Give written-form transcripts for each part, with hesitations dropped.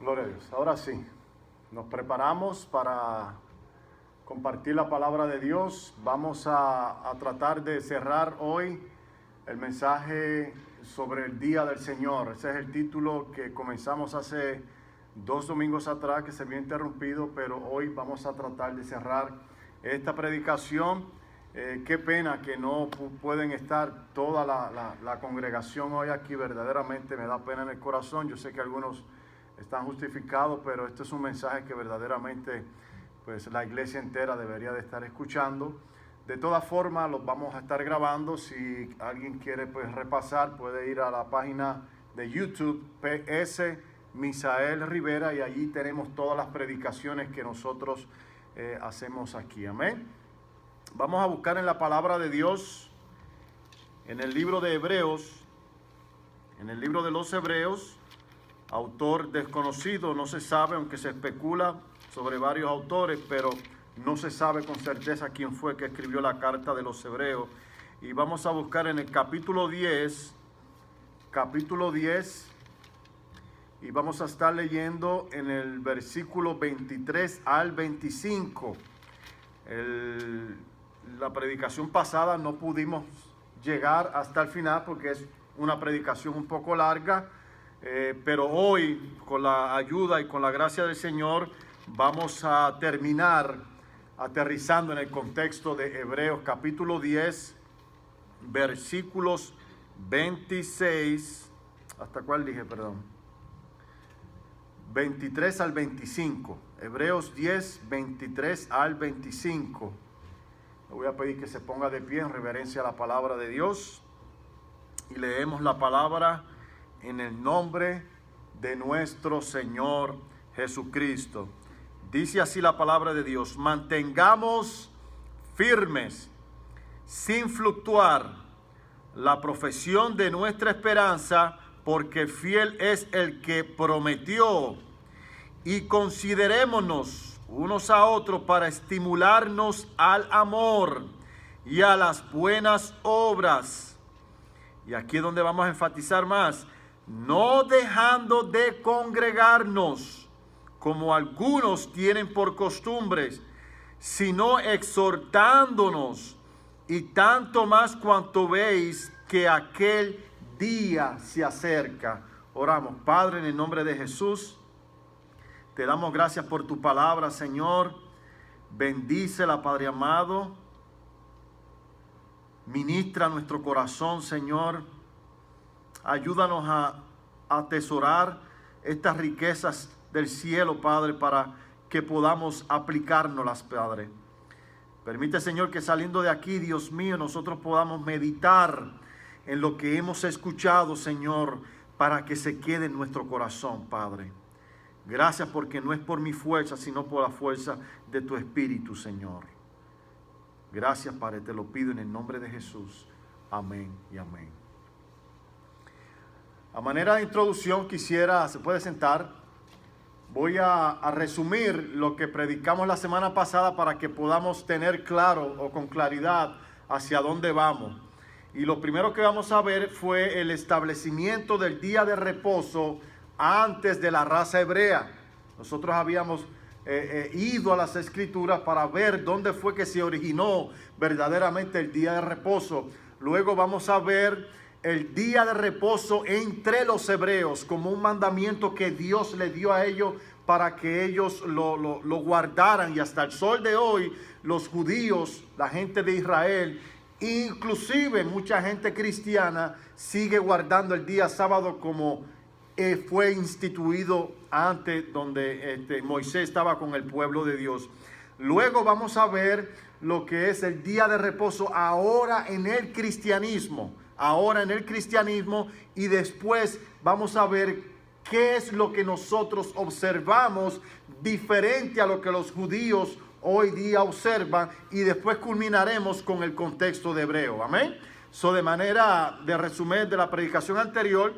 Gloria a Dios. Ahora sí, nos preparamos para compartir la palabra de Dios. Vamos a tratar de cerrar hoy el mensaje sobre el Día del Señor. Ese es el título que comenzamos hace 2 domingos atrás, que se había interrumpido, pero hoy vamos a tratar de cerrar esta predicación. Qué pena que no pueden estar toda la congregación hoy aquí. Verdaderamente me da pena en el corazón. Yo sé que algunos están justificados, pero este es un mensaje que verdaderamente pues la iglesia entera debería de estar escuchando. De todas formas, los vamos a estar grabando. Si alguien quiere pues repasar, puede ir a la página de YouTube PS Misael Rivera, y allí tenemos todas las predicaciones que nosotros hacemos aquí. Amén. Vamos a buscar en la palabra de Dios, en el libro de Hebreos, en el libro de los Hebreos, autor desconocido, no se sabe, aunque se especula sobre varios autores, pero no se sabe con certeza quién fue que escribió la carta de los Hebreos. Y vamos a buscar en el capítulo 10, y vamos a estar leyendo en el versículo 23 al 25. La predicación pasada no pudimos llegar hasta el final porque es una predicación un poco larga, pero hoy, con la ayuda y con la gracia del Señor, vamos a terminar aterrizando en el contexto de Hebreos capítulo 10, versículos 26, ¿hasta cuál dije? Perdón. 23 al 25. Hebreos 10, 23 al 25. Le voy a pedir que se ponga de pie en reverencia a la palabra de Dios y leemos la palabra en el nombre de nuestro Señor Jesucristo. Dice así la palabra de Dios: mantengamos firmes, sin fluctuar, la profesión de nuestra esperanza, porque fiel es el que prometió. Y considerémonos unos a otros para estimularnos al amor y a las buenas obras. Y aquí es donde vamos a enfatizar más: no dejando de congregarnos, como algunos tienen por costumbres, sino exhortándonos, y tanto más cuanto veis que aquel día se acerca. Oramos. Padre, en el nombre de Jesús, te damos gracias por tu palabra, Señor. Bendícela, Padre amado. Ministra nuestro corazón, Señor. Ayúdanos a atesorar estas riquezas del cielo, Padre, para que podamos aplicárnoslas, Padre. Permite, Señor, que saliendo de aquí, Dios mío, nosotros podamos meditar en lo que hemos escuchado, Señor, para que se quede en nuestro corazón, Padre. Gracias, porque no es por mi fuerza, sino por la fuerza de tu Espíritu, Señor. Gracias, Padre, te lo pido en el nombre de Jesús. Amén y amén. A manera de introducción, se puede sentar. Voy a resumir lo que predicamos la semana pasada para que podamos tener claro o con claridad hacia dónde vamos. Y lo primero que vamos a ver fue el establecimiento del día de reposo antes de la raza hebrea. Nosotros habíamos ido a las escrituras para ver dónde fue que se originó verdaderamente el día de reposo. Luego vamos a ver el día de reposo entre los hebreos como un mandamiento que Dios le dio a ellos para que ellos lo guardaran. Y hasta el sol de hoy, los judíos, la gente de Israel, inclusive mucha gente cristiana, sigue guardando el día sábado como fue instituido antes, donde Moisés estaba con el pueblo de Dios. Luego vamos a ver lo que es el día de reposo ahora en el cristianismo. Y después vamos a ver qué es lo que nosotros observamos diferente a lo que los judíos hoy día observan, y después culminaremos con el contexto de Hebreo. Amén. De manera de resumen de la predicación anterior,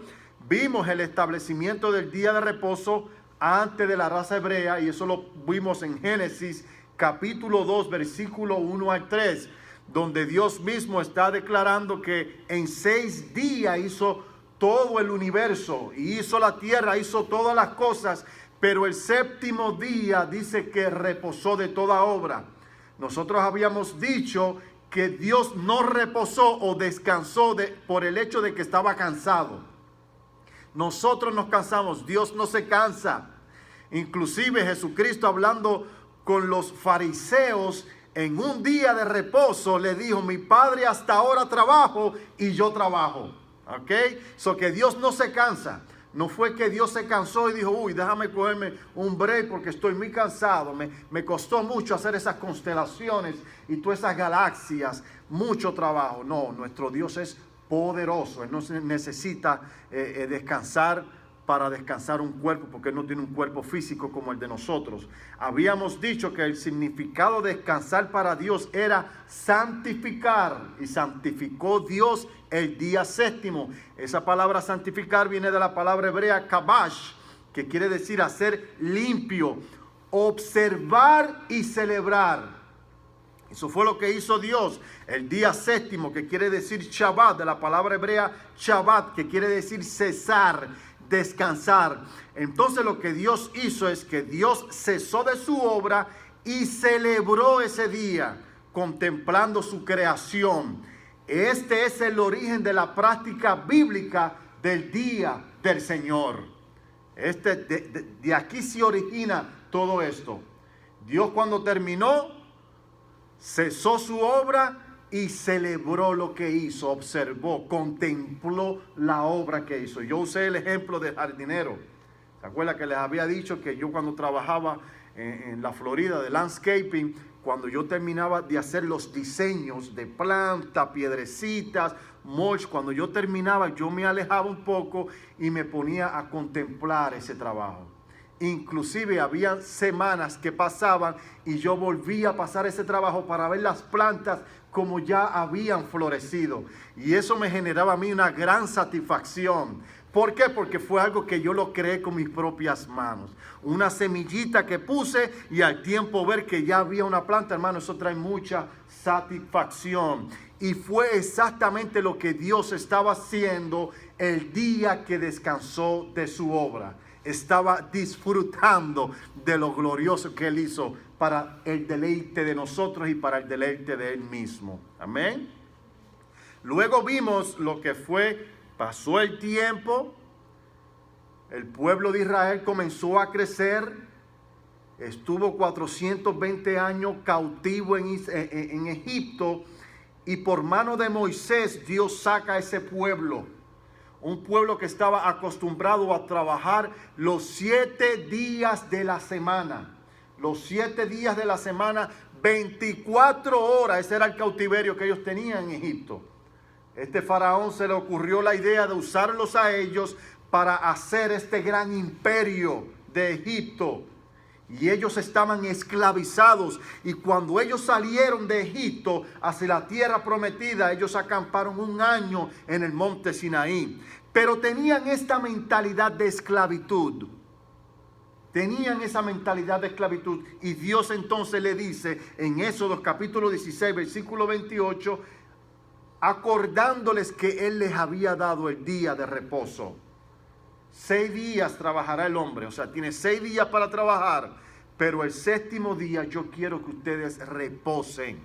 vimos el establecimiento del día de reposo antes de la raza hebrea, y eso lo vimos en Génesis capítulo 2, versículo 1 al 3, donde Dios mismo está declarando que en 6 días hizo todo el universo y hizo la tierra, hizo todas las cosas, pero el séptimo día dice que reposó de toda obra. Nosotros habíamos dicho que Dios no reposó o descansó por el hecho de que estaba cansado. Nosotros nos cansamos, Dios no se cansa. Inclusive Jesucristo, hablando con los fariseos en un día de reposo, le dijo: mi Padre hasta ahora trabajo y yo trabajo. ¿Ok? So que Dios no se cansa. No fue que Dios se cansó y dijo: uy, déjame cogerme un break porque estoy muy cansado. Me costó mucho hacer esas constelaciones y todas esas galaxias. Mucho trabajo. No, nuestro Dios es poderoso. Él no necesita descansar para descansar un cuerpo, porque Él no tiene un cuerpo físico como el de nosotros. Habíamos dicho que el significado de descansar para Dios era santificar, y santificó Dios el día séptimo. Esa palabra santificar viene de la palabra hebrea kabash, que quiere decir hacer limpio, observar y celebrar. Eso fue lo que hizo Dios el día séptimo, que quiere decir Shabbat, de la palabra hebrea Shabbat, que quiere decir cesar, descansar. Entonces lo que Dios hizo es que Dios cesó de su obra y celebró ese día, contemplando su creación. Este es el origen de la práctica bíblica del día del Señor. De aquí se origina todo esto. Dios, cuando terminó, cesó su obra y celebró lo que hizo, observó, contempló la obra que hizo. Yo usé el ejemplo del jardinero. ¿Se acuerdan que les había dicho que yo, cuando trabajaba en la Florida de landscaping, cuando yo terminaba de hacer los diseños de planta, piedrecitas, mulch, cuando yo terminaba, yo me alejaba un poco y me ponía a contemplar ese trabajo? Inclusive había semanas que pasaban y yo volvía a pasar ese trabajo para ver las plantas como ya habían florecido. Y eso me generaba a mí una gran satisfacción. ¿Por qué? Porque fue algo que yo lo creé con mis propias manos. Una semillita que puse y al tiempo ver que ya había una planta, hermano, eso trae mucha satisfacción. Y fue exactamente lo que Dios estaba haciendo el día que descansó de su obra. Estaba disfrutando de lo glorioso que Él hizo para el deleite de nosotros y para el deleite de Él mismo. Amén. Luego vimos lo que fue, pasó el tiempo, el pueblo de Israel comenzó a crecer, estuvo 420 años cautivo en Egipto, y por mano de Moisés Dios saca a ese pueblo. Un pueblo que estaba acostumbrado a trabajar los 7 días de la semana. Los 7 días de la semana, 24 horas. Ese era el cautiverio que ellos tenían en Egipto. Este faraón se le ocurrió la idea de usarlos a ellos para hacer este gran imperio de Egipto. Y ellos estaban esclavizados. Y cuando ellos salieron de Egipto hacia la tierra prometida, ellos acamparon 1 año en el monte Sinaí. Pero tenían esta mentalidad de esclavitud. Tenían esa mentalidad de esclavitud. Y Dios entonces le dice en Éxodo capítulo 16, versículo 28, acordándoles que Él les había dado el día de reposo. 6 días trabajará el hombre, o sea, tiene 6 días para trabajar, pero el séptimo día yo quiero que ustedes reposen.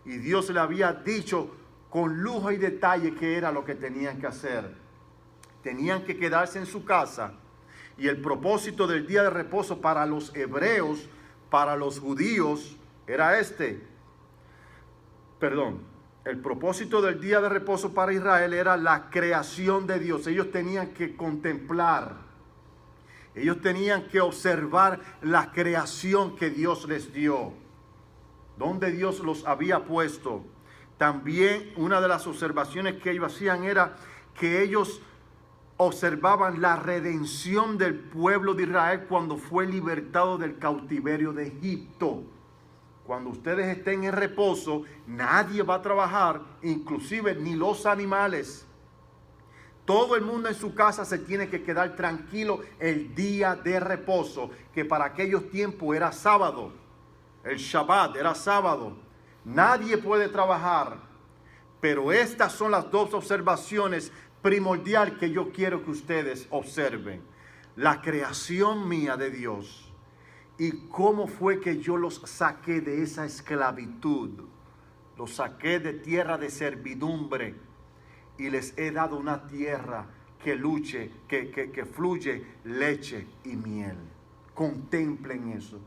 Y Dios le había dicho con lujo y detalle qué era lo que tenían que hacer. Tenían que quedarse en su casa, y el propósito del día de reposo para los hebreos, para los judíos, era el propósito del día de reposo para Israel era la creación de Dios. Ellos tenían que contemplar, ellos tenían que observar la creación que Dios les dio, donde Dios los había puesto. También una de las observaciones que ellos hacían era que ellos observaban la redención del pueblo de Israel cuando fue libertado del cautiverio de Egipto. Cuando ustedes estén en reposo, nadie va a trabajar, inclusive ni los animales. Todo el mundo en su casa se tiene que quedar tranquilo el día de reposo, que para aquellos tiempos era sábado. El Shabbat era sábado. Nadie puede trabajar. Pero estas son las 2 observaciones primordial que yo quiero que ustedes observen. La creación mía de Dios y cómo fue que yo los saqué de esa esclavitud. Los saqué de tierra de servidumbre y les he dado una tierra que luche, que fluye leche y miel. Contemplen eso.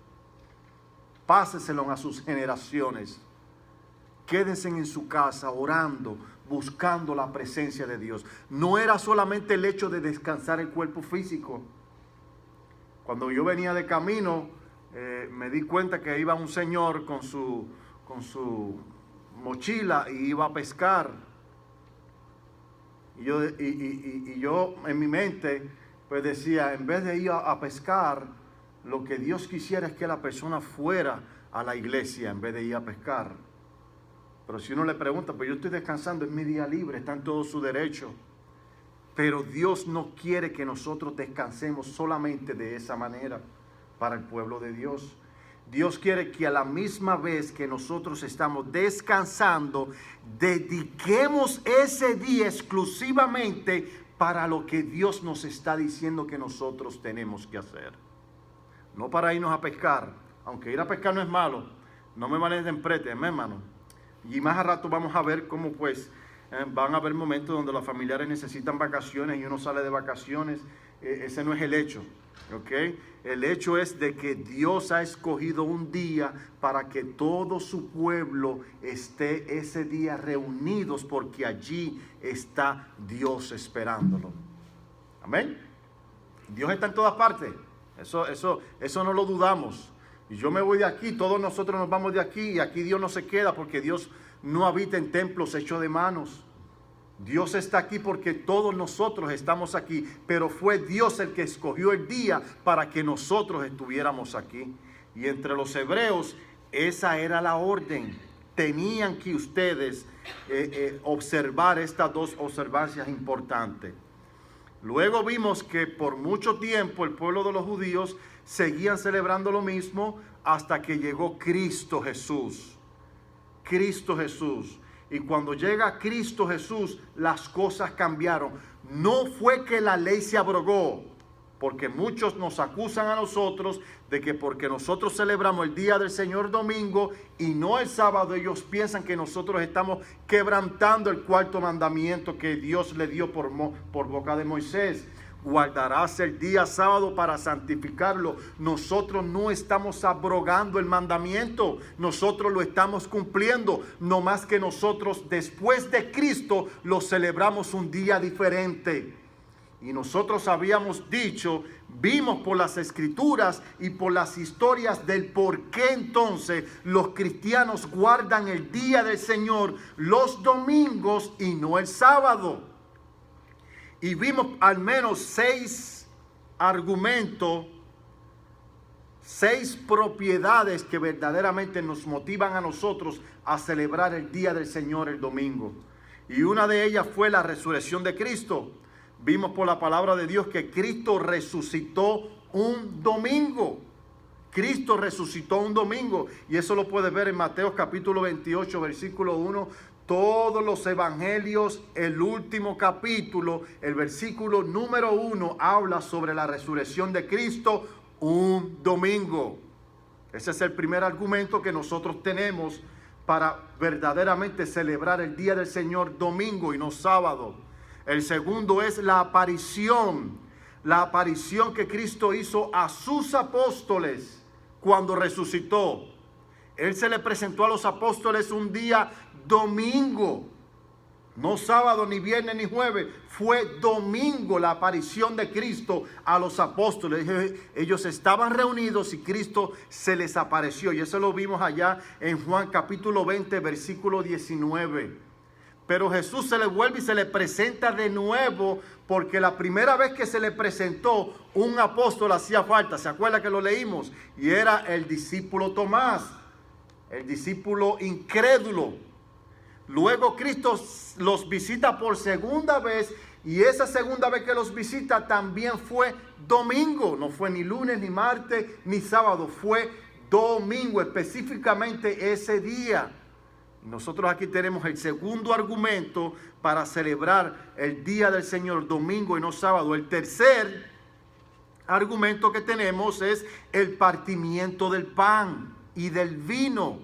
Páseselo a sus generaciones. Quédense en su casa orando, buscando la presencia de Dios. No era solamente el hecho de descansar el cuerpo físico. Cuando yo venía de camino, me di cuenta que iba un señor con su mochila y iba a pescar. Y yo en mi mente pues decía, en vez de ir a pescar, lo que Dios quisiera es que la persona fuera a la iglesia en vez de ir a pescar. Pero si uno le pregunta, pues yo estoy descansando, es mi día libre, está en todo su derecho. Pero Dios no quiere que nosotros descansemos solamente de esa manera para el pueblo de Dios. Dios quiere que a la misma vez que nosotros estamos descansando, dediquemos ese día exclusivamente para lo que Dios nos está diciendo que nosotros tenemos que hacer. No para irnos a pescar, aunque ir a pescar no es malo, no me malinterpreten, hermano. Y más a rato vamos a ver cómo pues van a haber momentos donde los familiares necesitan vacaciones y uno sale de vacaciones. Ese no es el hecho, ¿ok? El hecho es de que Dios ha escogido un día para que todo su pueblo esté ese día reunidos, porque allí está Dios esperándolo. Amén. Dios está en todas partes. Eso no lo dudamos. Y yo me voy de aquí, todos nosotros nos vamos de aquí, y aquí Dios no se queda, porque Dios no habita en templos hechos de manos. Dios está aquí porque todos nosotros estamos aquí, pero fue Dios el que escogió el día para que nosotros estuviéramos aquí. Y entre los hebreos, esa era la orden. Tenían que ustedes observar estas dos observancias importantes. Luego vimos que por mucho tiempo el pueblo de los judíos seguían celebrando lo mismo hasta que llegó Cristo Jesús. Cristo Jesús. Y cuando llega Cristo Jesús, las cosas cambiaron. No fue que la ley se abrogó, porque muchos nos acusan a nosotros de que porque nosotros celebramos el día del Señor domingo y no el sábado, ellos piensan que nosotros estamos quebrantando el cuarto mandamiento que Dios le dio por boca de Moisés. Guardarás el día sábado para santificarlo. Nosotros no estamos abrogando el mandamiento, nosotros lo estamos cumpliendo, no más que nosotros después de Cristo lo celebramos un día diferente. Y nosotros habíamos dicho, vimos por las escrituras y por las historias del por qué entonces los cristianos guardan el día del Señor los domingos y no el sábado. Y vimos al menos 6 argumentos, 6 propiedades que verdaderamente nos motivan a nosotros a celebrar el día del Señor el domingo. Y una de ellas fue la resurrección de Cristo. Vimos por la palabra de Dios que Cristo resucitó un domingo. Cristo resucitó un domingo. Y eso lo puedes ver en Mateo capítulo 28, versículo 1. Todos los evangelios, el último capítulo, el versículo número 1, habla sobre la resurrección de Cristo un domingo. Ese es el primer argumento que nosotros tenemos para verdaderamente celebrar el día del Señor domingo y no sábado. El segundo es la aparición que Cristo hizo a sus apóstoles cuando resucitó. Él se le presentó a los apóstoles un día domingo, no sábado, ni viernes, ni jueves. Fue domingo la aparición de Cristo a los apóstoles. Ellos estaban reunidos y Cristo se les apareció. Y eso lo vimos allá en Juan capítulo 20, versículo 19. Pero Jesús se le vuelve y se le presenta de nuevo, porque la primera vez que se le presentó un apóstol hacía falta. ¿Se acuerda que lo leímos? Y era el discípulo Tomás, el discípulo incrédulo. Luego Cristo los visita por segunda vez, y esa segunda vez que los visita también fue domingo. No fue ni lunes, ni martes, ni sábado. Fue domingo, específicamente ese día. Nosotros aquí tenemos el segundo argumento para celebrar el día del Señor, domingo y no sábado. El tercer argumento que tenemos es el partimiento del pan y del vino,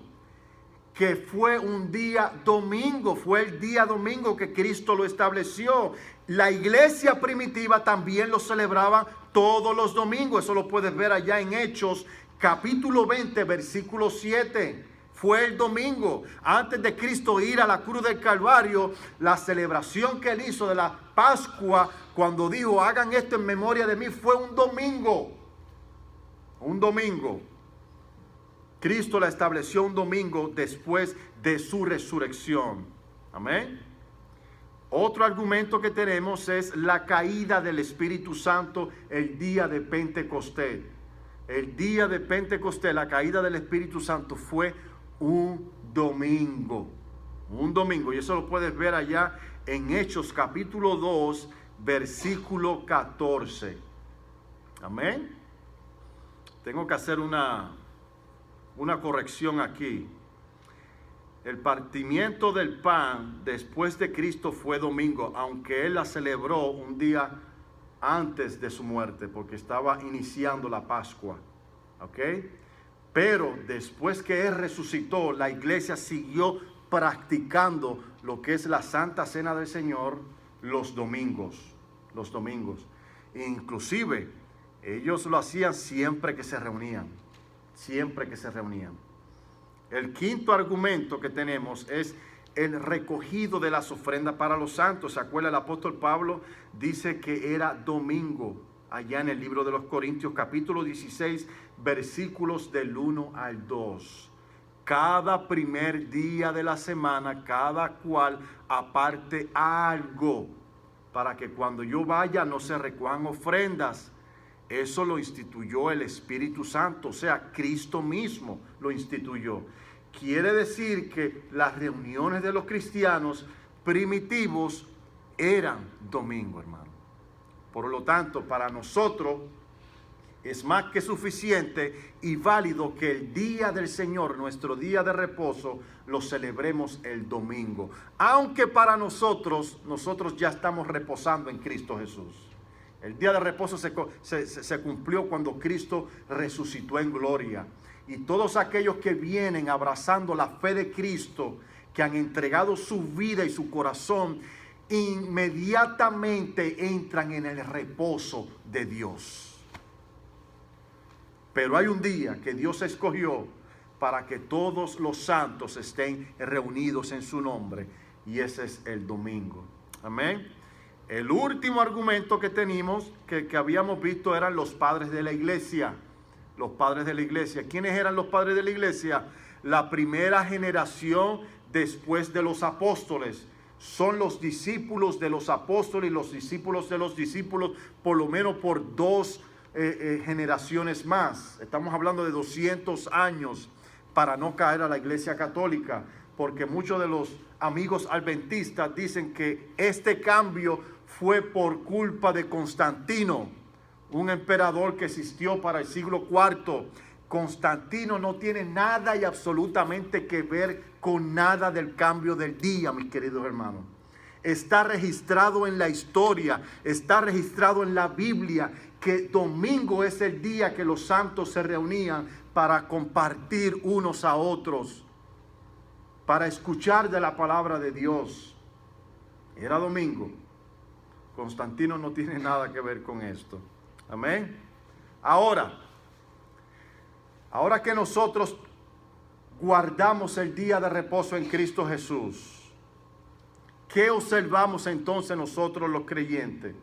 que fue un día domingo, fue el día domingo que Cristo lo estableció. La iglesia primitiva también lo celebraba todos los domingos. Eso lo puedes ver allá en Hechos, capítulo 20, versículo 7. Fue el domingo, antes de Cristo ir a la cruz del Calvario, la celebración que él hizo de la Pascua, cuando dijo, hagan esto en memoria de mí, fue un domingo. Un domingo. Cristo la estableció un domingo después de su resurrección. Amén. Otro argumento que tenemos es la caída del Espíritu Santo el día de Pentecostés. El día de Pentecostés, la caída del Espíritu Santo fue un domingo. Un domingo. Y eso lo puedes ver allá en Hechos capítulo 2, versículo 14. Amén. Tengo que hacer una corrección aquí. El partimiento del pan después de Cristo fue domingo, aunque él la celebró un día antes de su muerte, porque estaba iniciando la Pascua. ¿Ok? Pero después que él resucitó, la iglesia siguió practicando lo que es la Santa Cena del Señor los domingos. Los domingos. Inclusive, ellos lo hacían siempre que se reunían. Siempre que se reunían. El quinto argumento que tenemos es el recogido de las ofrendas para los santos. ¿Se acuerda? El apóstol Pablo dice que era domingo, allá en el libro de los Corintios, capítulo 16, versículos del 1 al 2. Cada primer día de la semana, cada cual aparte algo, para que cuando yo vaya no se recojan ofrendas. Eso lo instituyó el Espíritu Santo, o sea, Cristo mismo lo instituyó. Quiere decir que las reuniones de los cristianos primitivos eran domingo, hermano. Por lo tanto, para nosotros es más que suficiente y válido que el día del Señor, nuestro día de reposo, lo celebremos el domingo. Aunque para nosotros ya estamos reposando en Cristo Jesús. El día de reposo se cumplió cuando Cristo resucitó en gloria. Y todos aquellos que vienen abrazando la fe de Cristo, que han entregado su vida y su corazón, inmediatamente entran en el reposo de Dios. Pero hay un día que Dios escogió para que todos los santos estén reunidos en su nombre, y ese es el domingo. Amén. El último argumento que teníamos, que habíamos visto, eran los padres de la iglesia. Los padres de la iglesia. ¿Quiénes eran los padres de la iglesia? La primera generación después de los apóstoles. Son los discípulos de los apóstoles y los discípulos de los discípulos, por lo menos por dos generaciones más. Estamos hablando de 200 años para no caer a la iglesia católica, porque muchos de los amigos adventistas dicen que este cambio fue por culpa de Constantino, un emperador que existió para el siglo IV. Constantino no tiene nada y absolutamente que ver con nada del cambio del día, mis queridos hermanos. Está registrado en la historia, está registrado en la Biblia, que domingo es el día que los santos se reunían para compartir unos a otros, para escuchar de la palabra de Dios. Era domingo. Constantino no tiene nada que ver con esto. Amén. Ahora que nosotros guardamos el día de reposo en Cristo Jesús, ¿qué observamos entonces nosotros los creyentes?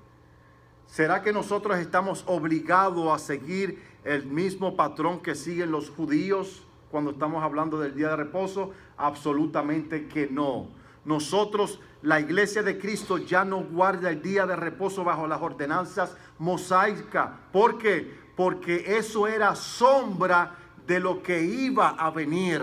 ¿Será que nosotros estamos obligados a seguir el mismo patrón que siguen los judíos cuando estamos hablando del día de reposo? Absolutamente que no. Nosotros, la iglesia de Cristo, ya no guarda el día de reposo bajo las ordenanzas mosaicas. ¿Por qué? Porque eso era sombra de lo que iba a venir.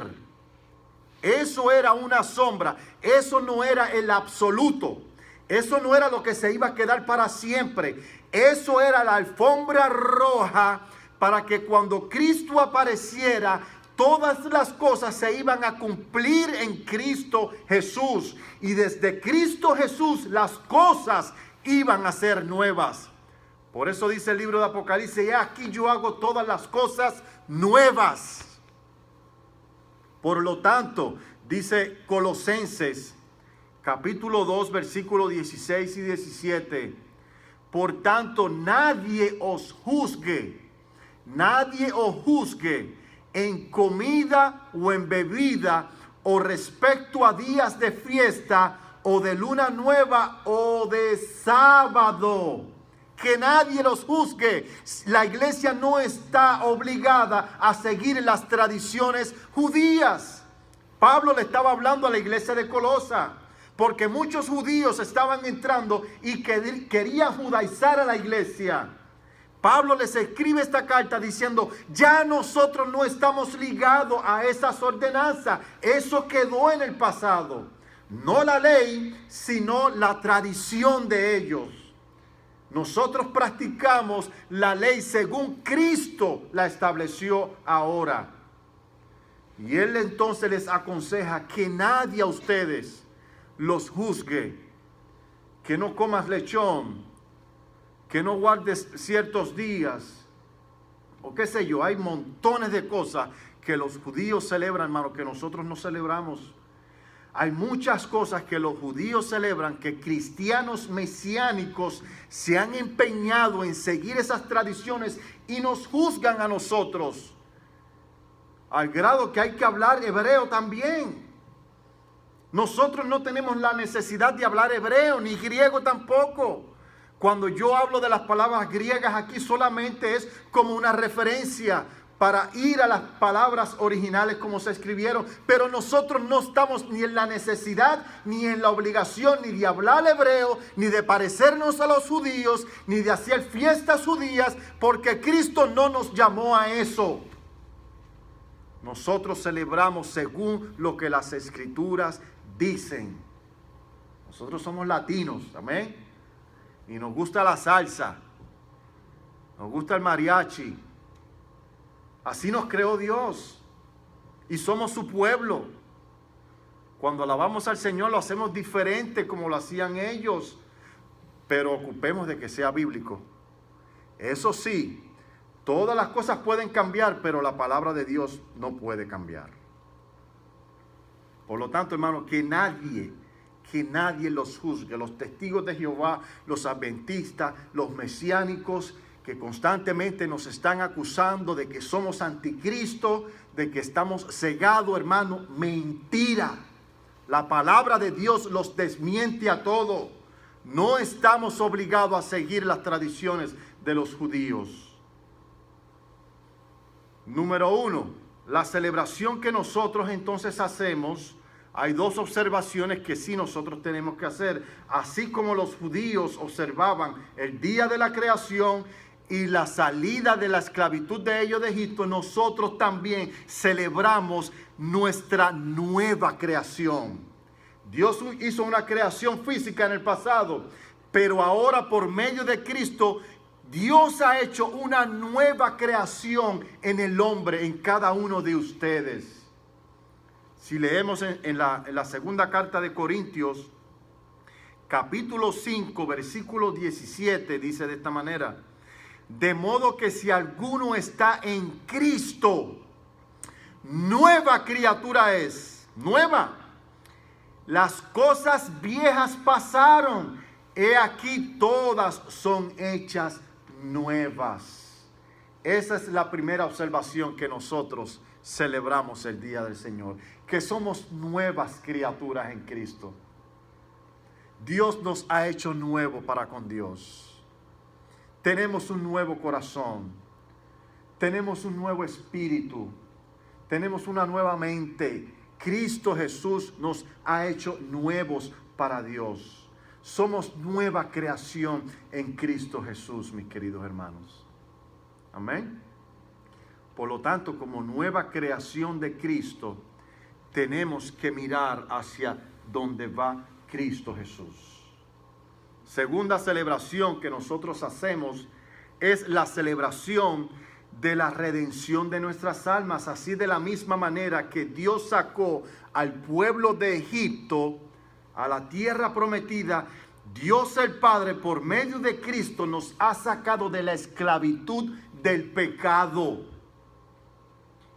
Eso era una sombra. Eso no era el absoluto. Eso no era lo que se iba a quedar para siempre. Eso era la alfombra roja para que cuando Cristo apareciera, todas las cosas se iban a cumplir en Cristo Jesús. Y desde Cristo Jesús las cosas iban a ser nuevas. Por eso dice el libro de Apocalipsis: y aquí yo hago todas las cosas nuevas. Por lo tanto, dice Colosenses capítulo 2, versículos 16 y 17: por tanto, nadie os juzgue en comida o en bebida, o respecto a días de fiesta, o de luna nueva, o de sábado. Que nadie los juzgue. La iglesia no está obligada a seguir las tradiciones judías. Pablo le estaba hablando a la iglesia de Colosa, porque muchos judíos estaban entrando y querían judaizar a la iglesia. Pablo les escribe esta carta diciendo: ya nosotros no estamos ligados a esas ordenanzas. Eso quedó en el pasado. No la ley, sino la tradición de ellos. Nosotros practicamos la ley según Cristo la estableció ahora. Y él entonces les aconseja que nadie a ustedes los juzgue, que no comas lechón, que no guardes ciertos días, o qué sé yo. Hay montones de cosas que los judíos celebran, hermano, que nosotros no celebramos. Hay muchas cosas que los judíos celebran, que cristianos mesiánicos se han empeñado en seguir esas tradiciones y nos juzgan a nosotros, al grado que hay que hablar hebreo también. Nosotros no tenemos la necesidad de hablar hebreo, ni griego tampoco. Cuando yo hablo de las palabras griegas aquí, solamente es como una referencia para ir a las palabras originales como se escribieron. Pero nosotros no estamos ni en la necesidad, ni en la obligación, ni de hablar hebreo, ni de parecernos a los judíos, ni de hacer fiestas judías, porque Cristo no nos llamó a eso. Nosotros celebramos según lo que las escrituras dicen. Nosotros somos latinos, amén. Y nos gusta la salsa, nos gusta el mariachi. Así nos creó Dios y somos su pueblo. Cuando alabamos al Señor lo hacemos diferente como lo hacían ellos, pero ocupemos de que sea bíblico. Eso sí, todas las cosas pueden cambiar, pero la palabra de Dios no puede cambiar. Por lo tanto, hermano, que nadie los juzgue. Los testigos de Jehová, los adventistas, los mesiánicos, que constantemente nos están acusando de que somos anticristo, de que estamos cegados, hermano. Mentira. La palabra de Dios los desmiente a todo. No estamos obligados a seguir las tradiciones de los judíos. Número 1, la celebración que nosotros entonces hacemos. Hay dos observaciones que sí nosotros tenemos que hacer. Así como los judíos observaban el día de la creación y la salida de la esclavitud de ellos de Egipto, nosotros también celebramos nuestra nueva creación. Dios hizo una creación física en el pasado, pero ahora por medio de Cristo, Dios ha hecho una nueva creación en el hombre, en cada uno de ustedes. Si leemos en la segunda carta de Corintios, capítulo 5, versículo 17, dice de esta manera: de modo que si alguno está en Cristo, nueva criatura es. Nueva. Las cosas viejas pasaron, he aquí todas son hechas nuevas. Esa es la primera observación que nosotros celebramos el día del Señor, que somos nuevas criaturas en Cristo. Dios nos ha hecho nuevo para con Dios. Tenemos un nuevo corazón, tenemos un nuevo espíritu, tenemos una nueva mente. Cristo Jesús nos ha hecho nuevos para Dios. Somos nueva creación en Cristo Jesús, mis queridos hermanos. Amén. Por lo tanto, como nueva creación de Cristo, tenemos que mirar hacia donde va Cristo Jesús. Segunda celebración que nosotros hacemos es la celebración de la redención de nuestras almas. Así, de la misma manera que Dios sacó al pueblo de Egipto a la tierra prometida, Dios el Padre, por medio de Cristo, nos ha sacado de la esclavitud del pecado.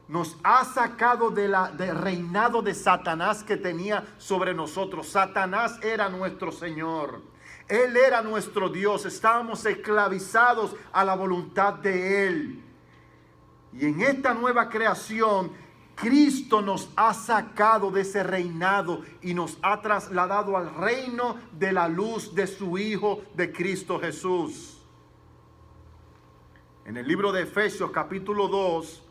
Nos ha sacado del reinado de Satanás que tenía sobre nosotros. Satanás era nuestro Señor. Él era nuestro Dios. Estábamos esclavizados a la voluntad de Él. Y en esta nueva creación, Cristo nos ha sacado de ese reinado y nos ha trasladado al reino de la luz de su Hijo, de Cristo Jesús. En el libro de Efesios capítulo 2,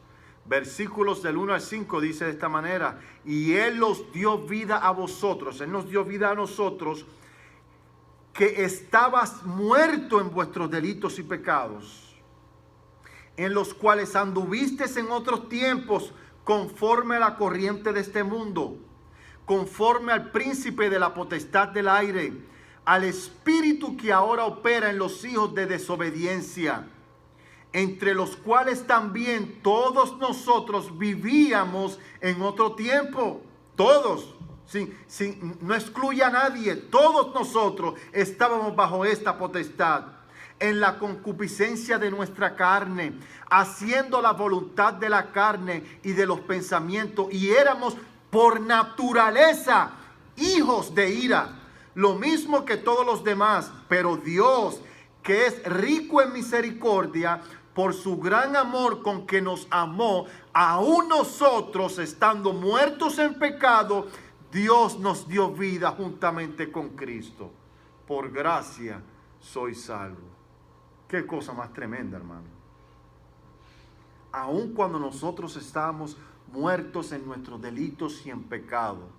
versículos del 1 al 5 dice de esta manera: y Él os dio vida a vosotros, Él nos dio vida a nosotros, que estabas muerto en vuestros delitos y pecados, en los cuales anduvisteis en otros tiempos, conforme a la corriente de este mundo, conforme al príncipe de la potestad del aire, al espíritu que ahora opera en los hijos de desobediencia, entre los cuales también todos nosotros vivíamos en otro tiempo. Todos, no excluye a nadie. Todos nosotros estábamos bajo esta potestad, en la concupiscencia de nuestra carne, haciendo la voluntad de la carne y de los pensamientos, y éramos por naturaleza hijos de ira, lo mismo que todos los demás. Pero Dios, que es rico en misericordia, por su gran amor con que nos amó, aún nosotros estando muertos en pecado, Dios nos dio vida juntamente con Cristo. Por gracia soy salvo. Qué cosa más tremenda, hermano. Aun cuando nosotros estábamos muertos en nuestros delitos y en pecado,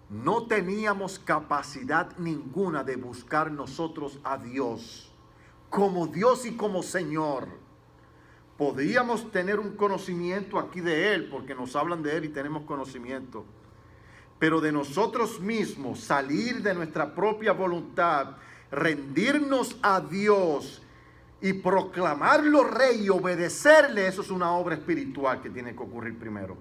no teníamos capacidad ninguna de buscar nosotros a Dios como Dios y como Señor. Podíamos tener un conocimiento aquí de Él, porque nos hablan de Él y tenemos conocimiento. Pero de nosotros mismos, salir de nuestra propia voluntad, rendirnos a Dios y proclamarlo Rey y obedecerle, eso es una obra espiritual que tiene que ocurrir primero.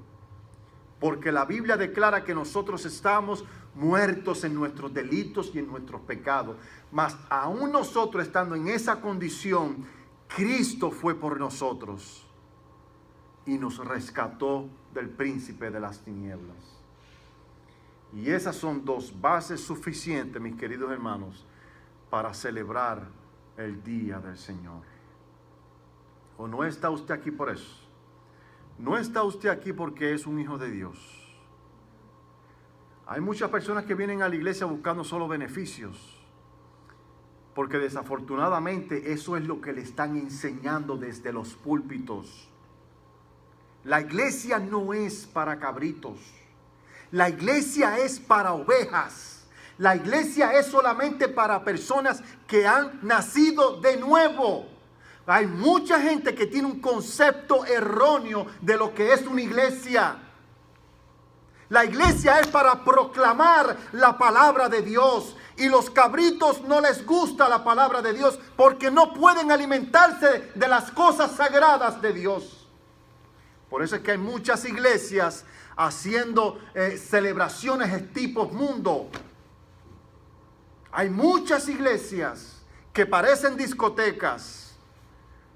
Porque la Biblia declara que nosotros estamos muertos en nuestros delitos y en nuestros pecados. Mas aún nosotros estando en esa condición, Cristo fue por nosotros y nos rescató del príncipe de las tinieblas. Y esas son dos bases suficientes, mis queridos hermanos, para celebrar el día del Señor. ¿O no está usted aquí por eso? No está usted aquí porque es un hijo de Dios. Hay muchas personas que vienen a la iglesia buscando solo beneficios, porque desafortunadamente eso es lo que le están enseñando desde los púlpitos. La iglesia no es para cabritos. La iglesia es para ovejas. La iglesia es solamente para personas que han nacido de nuevo. Hay mucha gente que tiene un concepto erróneo de lo que es una iglesia. La iglesia es para proclamar la palabra de Dios. Y los cabritos no les gusta la palabra de Dios porque no pueden alimentarse de las cosas sagradas de Dios. Por eso es que hay muchas iglesias haciendo celebraciones tipo mundo. Hay muchas iglesias que parecen discotecas.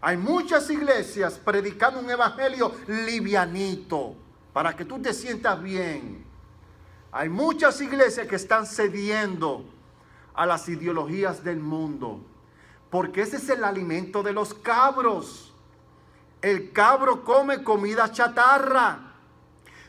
Hay muchas iglesias predicando un evangelio livianito para que tú te sientas bien. Hay muchas iglesias que están cediendo a las ideologías del mundo, porque ese es el alimento de los cabros. El cabro come comida chatarra,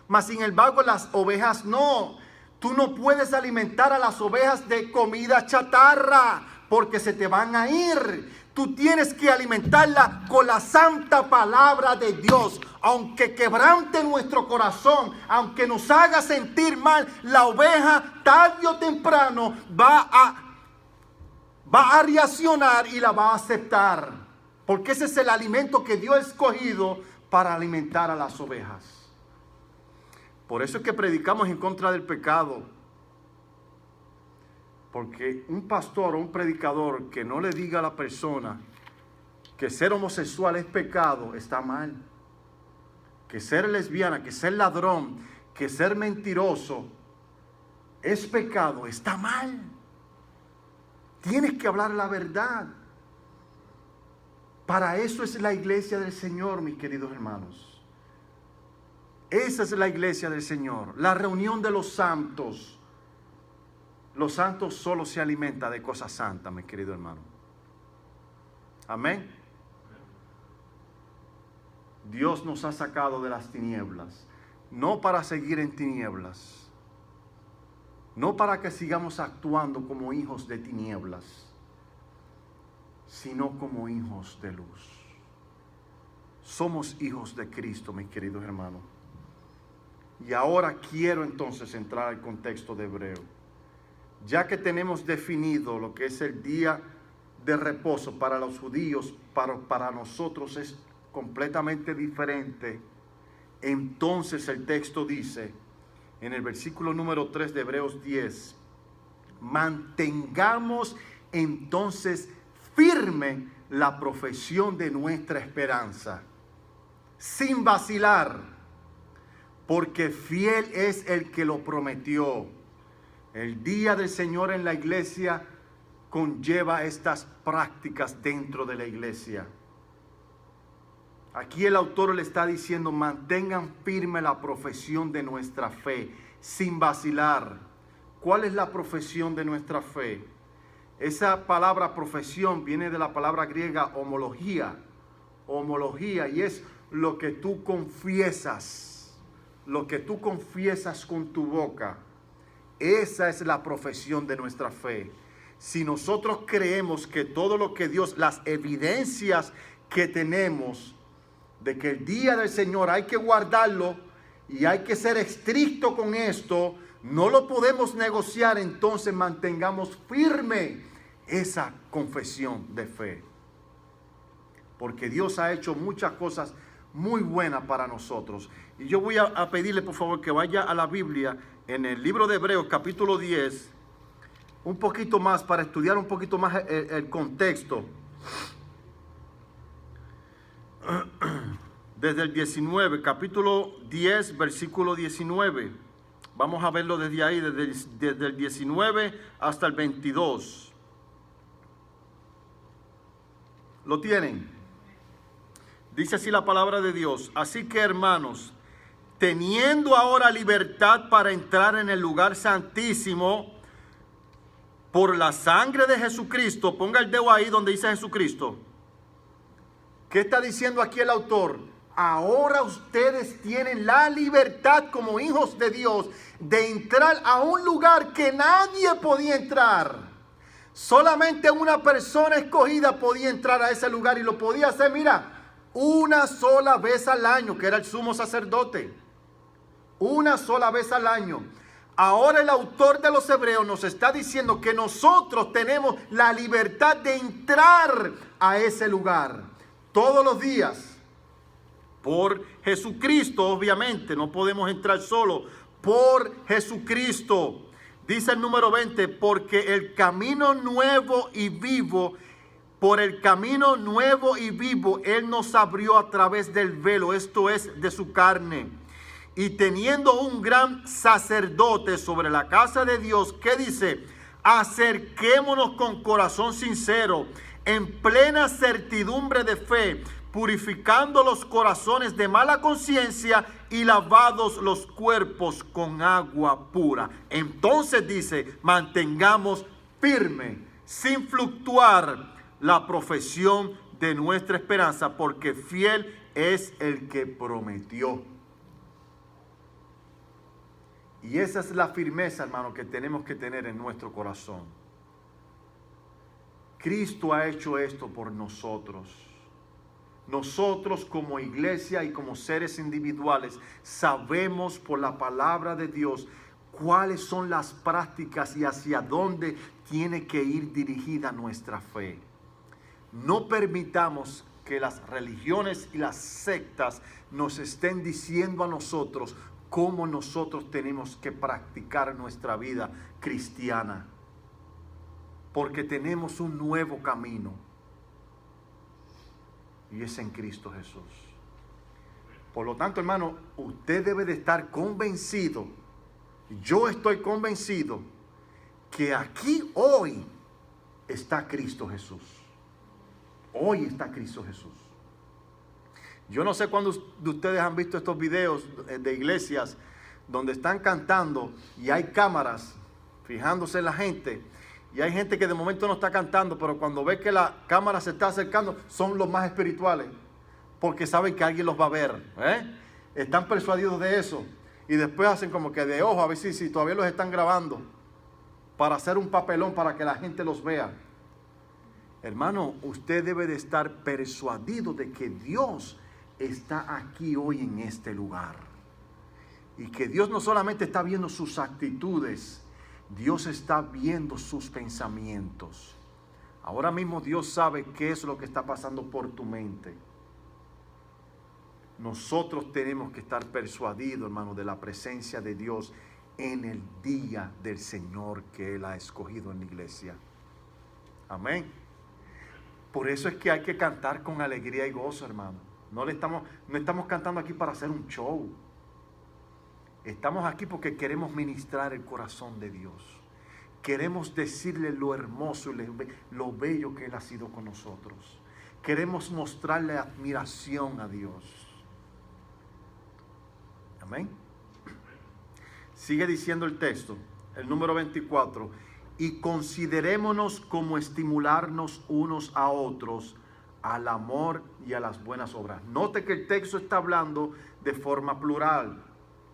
mas sin embargo las ovejas no. Tú no puedes alimentar a las ovejas de comida chatarra porque se te van a ir. Tú tienes que alimentarla con la santa palabra de Dios. Aunque quebrante nuestro corazón, aunque nos haga sentir mal, la oveja tarde o temprano va a reaccionar y la va a aceptar. Porque ese es el alimento que Dios ha escogido para alimentar a las ovejas. Por eso es que predicamos en contra del pecado. Porque un pastor o un predicador que no le diga a la persona que ser homosexual es pecado, está mal. Que ser lesbiana, que ser ladrón, que ser mentiroso es pecado, está mal. Tienes que hablar la verdad. Para eso es la iglesia del Señor, mis queridos hermanos. Esa es la iglesia del Señor, la reunión de los santos. Los santos solo se alimentan de cosas santas, mis queridos hermanos. Amén. Dios nos ha sacado de las tinieblas, no para seguir en tinieblas, no para que sigamos actuando como hijos de tinieblas, sino como hijos de luz. Somos hijos de Cristo, mis queridos hermanos. Y ahora quiero entonces entrar al contexto de Hebreo. Ya que tenemos definido lo que es el día de reposo para los judíos, para nosotros es completamente diferente. Entonces el texto dice en el versículo número 3 de Hebreos 10: mantengamos entonces firme la profesión de nuestra esperanza, sin vacilar, porque fiel es el que lo prometió. El día del Señor en la iglesia conlleva estas prácticas dentro de la iglesia. Aquí el autor le está diciendo: mantengan firme la profesión de nuestra fe, sin vacilar. ¿Cuál es la profesión de nuestra fe? Esa palabra profesión viene de la palabra griega homología. Homología, y es lo que tú confiesas. Lo que tú confiesas con tu boca. Esa es la profesión de nuestra fe. Si nosotros creemos que todo lo que Dios, las evidencias que tenemos de que el día del Señor hay que guardarlo y hay que ser estricto con esto, no lo podemos negociar, entonces mantengamos firme esa confesión de fe. Porque Dios ha hecho muchas cosas muy buenas para nosotros. Y yo voy a pedirle por favor que vaya a la Biblia en el libro de Hebreos capítulo 10, un poquito más para estudiar un poquito más el contexto. Desde el 19, capítulo 10, versículo 19. Vamos a verlo desde ahí, desde el 19 hasta el 22. ¿Lo tienen? Dice así la palabra de Dios: así que, hermanos, teniendo ahora libertad para entrar en el lugar santísimo por la sangre de Jesucristo. Ponga el dedo ahí donde dice Jesucristo. ¿Qué está diciendo aquí el autor? Ahora ustedes tienen la libertad como hijos de Dios de entrar a un lugar que nadie podía entrar. Solamente una persona escogida podía entrar a ese lugar, y lo podía hacer, mira, una sola vez al año, que era el sumo sacerdote. Una sola vez al año. Ahora el autor de los Hebreos nos está diciendo que nosotros tenemos la libertad de entrar a ese lugar todos los días. Por Jesucristo, obviamente, no podemos entrar solo. Por Jesucristo. Dice el número 20, porque el camino nuevo y vivo, por el camino nuevo y vivo, Él nos abrió a través del velo, esto es, de su carne. Y teniendo un gran sacerdote sobre la casa de Dios, ¿qué dice? Acerquémonos con corazón sincero, en plena certidumbre de fe, purificando los corazones de mala conciencia y lavados los cuerpos con agua pura. Entonces dice, mantengamos firme, sin fluctuar, la profesión de nuestra esperanza, porque fiel es el que prometió. Y esa es la firmeza, hermano, que tenemos que tener en nuestro corazón. Cristo ha hecho esto por nosotros. Nosotros como iglesia y como seres individuales sabemos por la palabra de Dios cuáles son las prácticas y hacia dónde tiene que ir dirigida nuestra fe. No permitamos que las religiones y las sectas nos estén diciendo a nosotros cómo nosotros tenemos que practicar nuestra vida cristiana. Porque tenemos un nuevo camino. y es en Cristo Jesús. Por lo tanto, hermano, usted debe de estar convencido, yo estoy convencido, que aquí hoy está Cristo Jesús. Hoy está Cristo Jesús. Yo no sé cuántos de ustedes han visto estos videos de iglesias donde están cantando y hay cámaras fijándose en la gente, y hay gente que de momento no está cantando, pero cuando ve que la cámara se está acercando, son los más espirituales, porque saben que alguien los va a ver, Están persuadidos de eso, y después hacen como que de ojo a ver si todavía los están grabando, para hacer un papelón para que la gente los vea. Hermano, usted debe de estar persuadido de que Dios está aquí hoy en este lugar, y que Dios no solamente está viendo sus actitudes, Dios está viendo sus pensamientos. Ahora mismo Dios sabe qué es lo que está pasando por tu mente. Nosotros tenemos que estar persuadidos, hermano, de la presencia de Dios en el día del Señor que Él ha escogido en la iglesia. Amén. Por eso es que hay que cantar con alegría y gozo, hermano. No estamos cantando aquí para hacer un show. Estamos aquí porque queremos ministrar el corazón de Dios. Queremos decirle lo hermoso y lo bello que Él ha sido con nosotros. Queremos mostrarle admiración a Dios. Amén. Sigue diciendo el texto, el número 24. Y considerémonos como estimularnos unos a otros al amor y a las buenas obras. Note que el texto está hablando de forma plural.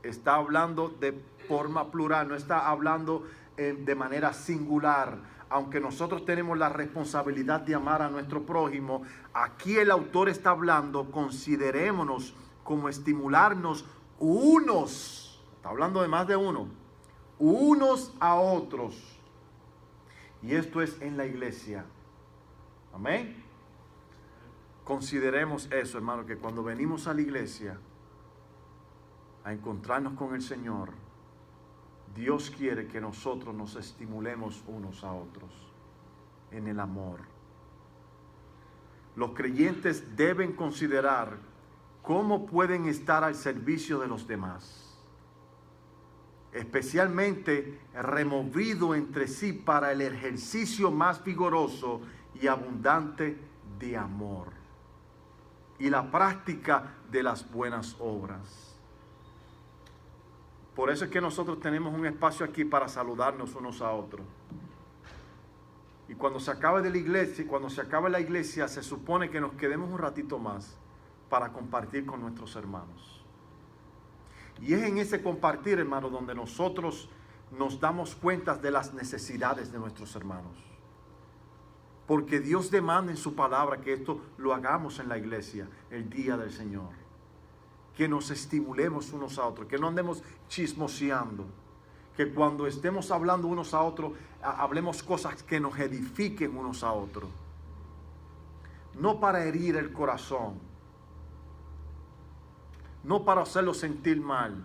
Está hablando de forma plural, no está hablando de manera singular. Aunque nosotros tenemos la responsabilidad de amar a nuestro prójimo, aquí el autor está hablando, considerémonos como estimularnos unos, está hablando de más de uno, unos a otros. Y esto es en la iglesia. Amén. Consideremos eso, hermano, que cuando venimos a la iglesia a encontrarnos con el Señor, Dios quiere que nosotros nos estimulemos unos a otros en el amor. Los creyentes deben considerar cómo pueden estar al servicio de los demás, especialmente removido entre sí para el ejercicio más vigoroso y abundante de amor y la práctica de las buenas obras. Por eso es que nosotros tenemos un espacio aquí para saludarnos unos a otros. Y cuando se acabe la iglesia, se supone que nos quedemos un ratito más para compartir con nuestros hermanos. Y es en ese compartir, hermano, donde nosotros nos damos cuenta de las necesidades de nuestros hermanos. Porque Dios demanda en su palabra que esto lo hagamos en la iglesia, el día del Señor. Que nos estimulemos unos a otros, que no andemos chismoseando, que cuando estemos hablando unos a otros, hablemos cosas que nos edifiquen unos a otros. No para herir el corazón, no para hacerlo sentir mal,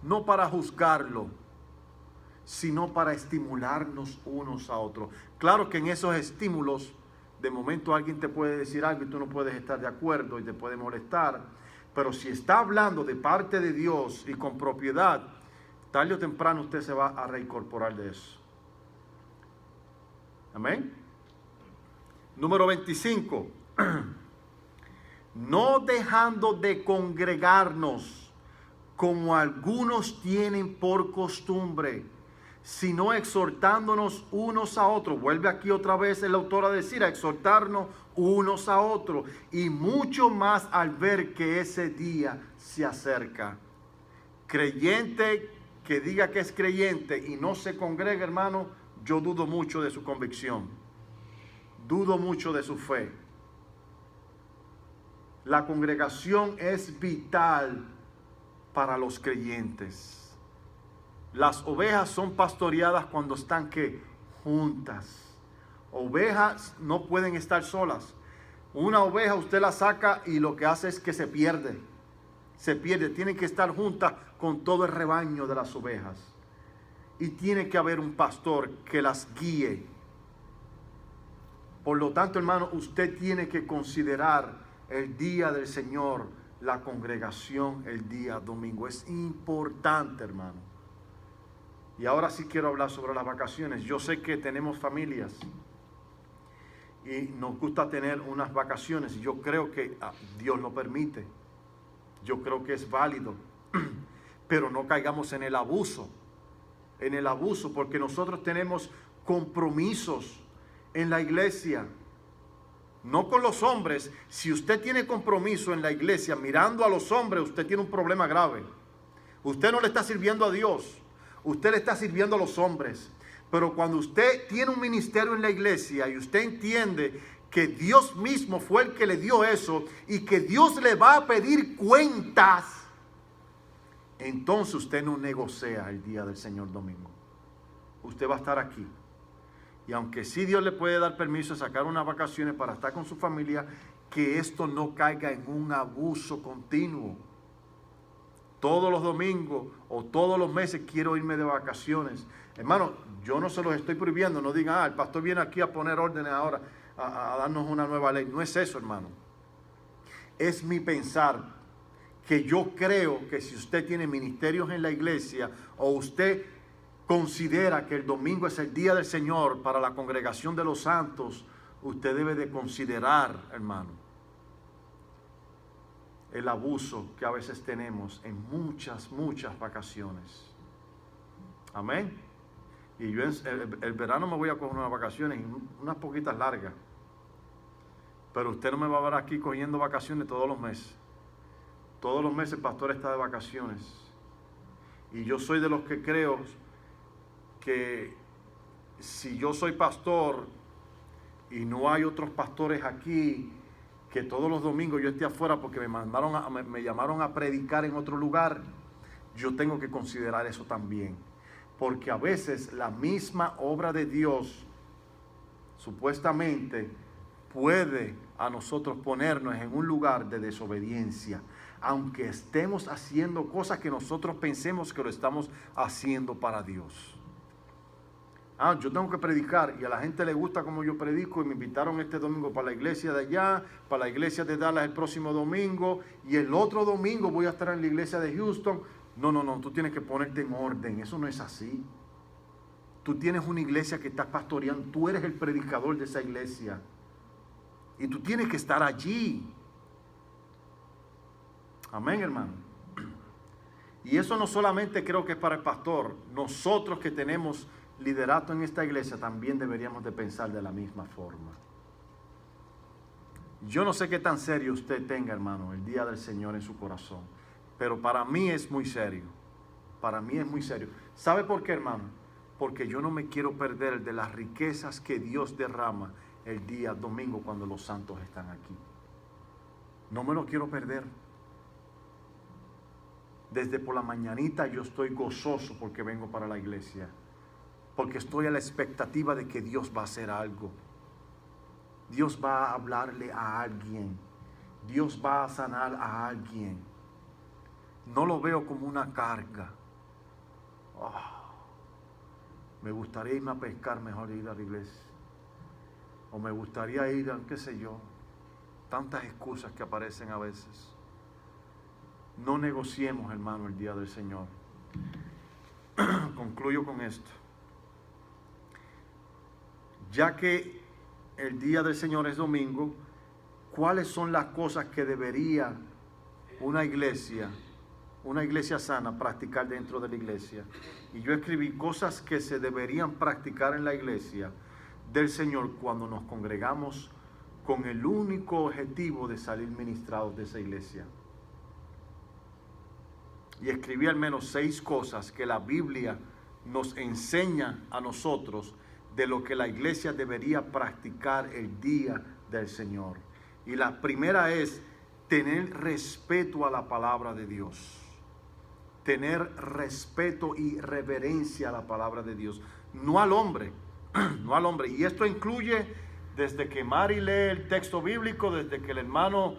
no para juzgarlo, sino para estimularnos unos a otros. Claro que en esos estímulos, de momento alguien te puede decir algo y tú no puedes estar de acuerdo y te puede molestar. Pero si está hablando de parte de Dios y con propiedad, tarde o temprano usted se va a reincorporar de eso. Amén. Número 25. No dejando de congregarnos como algunos tienen por costumbre, sino exhortándonos unos a otros. Vuelve aquí otra vez el autor a decir, a exhortarnos unos a otros, y mucho más al ver que ese día se acerca. Creyente que diga que es creyente y no se congrega, hermano, yo dudo mucho de su convicción, dudo mucho de su fe. La congregación es vital para los creyentes. Las ovejas son pastoreadas cuando están ¿qué? Juntas. Ovejas no pueden estar solas. Una oveja usted la saca y lo que hace es que se pierde. Se pierde. Tienen que estar juntas con todo el rebaño de las ovejas. Y tiene que haber un pastor que las guíe. Por lo tanto, hermano, usted tiene que considerar el día del Señor, la congregación el día domingo. Es importante, hermano. Y ahora sí quiero hablar sobre las vacaciones. Yo sé que tenemos familias y nos gusta tener unas vacaciones. Yo creo que Dios lo permite. Yo creo que es válido. Pero no caigamos en el abuso. En el abuso, porque nosotros tenemos compromisos en la iglesia. No con los hombres. Si usted tiene compromiso en la iglesia mirando a los hombres, usted tiene un problema grave. Usted no le está sirviendo a Dios. Usted le está sirviendo a los hombres. Pero cuando usted tiene un ministerio en la iglesia y usted entiende que Dios mismo fue el que le dio eso y que Dios le va a pedir cuentas, entonces usted no negocia el día del Señor domingo. Usted va a estar aquí. Y aunque sí Dios le puede dar permiso de sacar unas vacaciones para estar con su familia, que esto no caiga en un abuso continuo. Todos los domingos o todos los meses quiero irme de vacaciones. Hermano, yo no se los estoy prohibiendo. No digan, el pastor viene aquí a poner órdenes ahora, a darnos una nueva ley. No es eso, hermano. Es mi pensar que yo creo que si usted tiene ministerios en la iglesia o usted considera que el domingo es el día del Señor para la congregación de los santos, usted debe de considerar, hermano, el abuso que a veces tenemos en muchas vacaciones. Amén. Y yo el verano me voy a coger unas vacaciones, unas poquitas largas. Pero usted no me va a ver aquí cogiendo vacaciones todos los meses. Todos los meses el pastor está de vacaciones. Y yo soy de los que creo que si yo soy pastor y no hay otros pastores aquí, que todos los domingos yo esté afuera porque me llamaron a predicar en otro lugar, yo tengo que considerar eso también. Porque a veces la misma obra de Dios supuestamente puede a nosotros ponernos en un lugar de desobediencia, aunque estemos haciendo cosas que nosotros pensemos que lo estamos haciendo para Dios. Yo tengo que predicar y a la gente le gusta como yo predico y me invitaron este domingo para la iglesia de allá, para la iglesia de Dallas el próximo domingo y el otro domingo voy a estar en la iglesia de Houston. No, tú tienes que ponerte en orden, eso no es así. Tú tienes una iglesia que estás pastoreando, tú eres el predicador de esa iglesia y tú tienes que estar allí. Amén, hermano. Y eso no solamente creo que es para el pastor, nosotros que tenemos liderato en esta iglesia también deberíamos de pensar de la misma forma. Yo no sé qué tan serio usted tenga, hermano, el día del Señor en su corazón, pero para mí es muy serio. Para mí es muy serio. ¿Sabe por qué, hermano? Porque yo no me quiero perder de las riquezas que Dios derrama el día domingo cuando los santos están aquí. No me lo quiero perder. Desde por la mañanita yo estoy gozoso porque vengo para la iglesia. Porque estoy a la expectativa de que Dios va a hacer algo. Dios va a hablarle a alguien. Dios va a sanar a alguien. No lo veo como una carga. Me gustaría irme a pescar, mejor ir a la iglesia. O me gustaría ir a, qué sé yo, tantas excusas que aparecen a veces. No negociemos, hermano, el día del Señor. Concluyo con esto. Ya que el día del Señor es domingo, ¿cuáles son las cosas que debería una iglesia sana practicar dentro de la iglesia? Y yo escribí cosas que se deberían practicar en la iglesia del Señor cuando nos congregamos con el único objetivo de salir ministrados de esa iglesia. Y escribí al menos 6 cosas que la Biblia nos enseña a nosotros de lo que la iglesia debería practicar el día del Señor. Y la primera es tener respeto a la palabra de Dios. Tener respeto y reverencia a la palabra de Dios. No al hombre, no al hombre. Y esto incluye desde que Mari lee el texto bíblico, desde que el hermano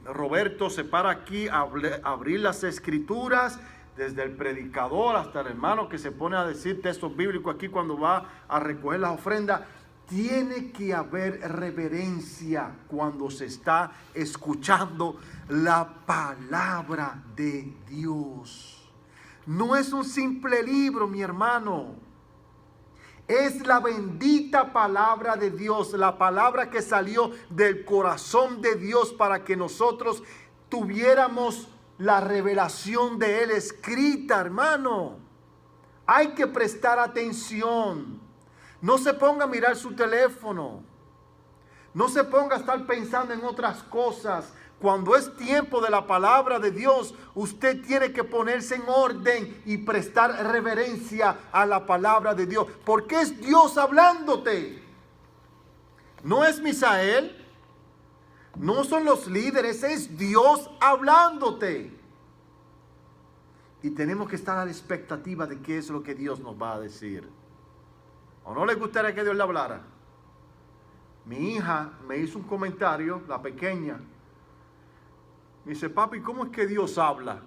Roberto se para aquí a abrir las escrituras, desde el predicador hasta el hermano que se pone a decir textos bíblicos aquí cuando va a recoger las ofrendas. Tiene que haber reverencia cuando se está escuchando la palabra de Dios. No es un simple libro, mi hermano. Es la bendita palabra de Dios, la palabra que salió del corazón de Dios para que nosotros tuviéramos la revelación de Él escrita, hermano. Hay que prestar atención. No se ponga a mirar su teléfono. No se ponga a estar pensando en otras cosas. Cuando es tiempo de la palabra de Dios, usted tiene que ponerse en orden y prestar reverencia a la palabra de Dios. Porque es Dios hablándote. No es Misael. No son los líderes. Es Dios hablándote. Y tenemos que estar a la expectativa de qué es lo que Dios nos va a decir. ¿O no le gustaría que Dios le hablara? Mi hija me hizo un comentario, la pequeña. Me dice, papi, ¿cómo es que Dios habla?